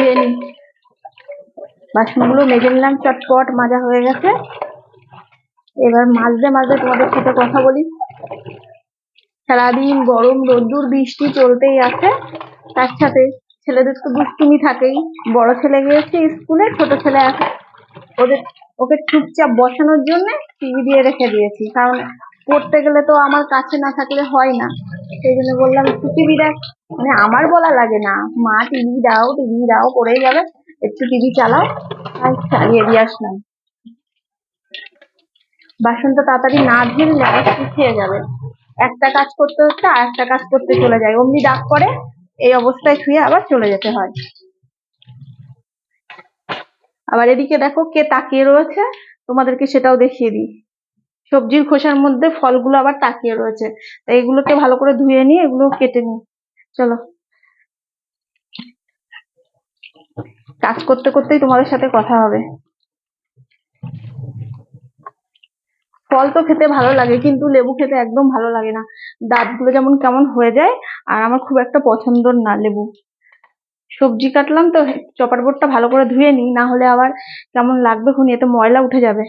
ধুয়ে নি। বাসনগুলো মেজে নিলাম, চটপট মাজা হয়ে গেছে। এবার মাঝে মাঝে তোমাদের সাথে কথা বলি। সারাদিন গরম রোদ্দুর বৃষ্টি চলতেই আছে, তার সাথে ছেলেদের তো দুষ্টুমি থাকেই। বড় ছেলে গিয়েছে স্কুলে, ছোট ছেলে আছে। ওকে চুপচাপ বসানোর জন্য টিভি দিয়ে রেখে দিয়েছি, কারণ পড়তে গেলে তো আমার কাছে না থাকলে হয় না। সেই জন্য বললাম একটু টিভি দেখ, মানে আমার বলা লাগে না, মা টিভি দাও করেই যাবে, একটু টিভি চালাও। আর চালিয়ে দিয়ে আসলাম। বাসনটা তাড়াতাড়ি না ধুলে আবার শুকিয়ে যাবে। একটা কাজ করতে হচ্ছে আর একটা কাজ করতে চলে যায়, অমনি ডাক করে, এই অবস্থায় শুয়ে আবার চলে যেতে হয়। আবার এদিকে দেখো কে তাকিয়ে রয়েছে, তোমাদেরকে সেটাও দেখিয়ে দিই। সবজির খোসার মধ্যে ফলগুলো আবার তাকিয়ে রয়েছে, তাই এগুলোকে ভালো করে ধুয়ে নিয়ে এগুলো কেটে নিই। চলো, কাজ করতে করতেই তোমাদের সাথে কথা হবে। ফল তো খেতে ভালো লাগে, কিন্তু লেবু খেতে একদম ভালো লাগে না। দাঁতগুলো যেমন কেমন হয়ে যায়, আর আমার খুব একটা পছন্দর না লেবু। সবজি কাটলাম তো, চপার বোর্ডটা ভালো করে ধুয়ে নিই, না হলে আবার কেমন লাগবে খুনি, এতে ময়লা উঠে যাবে।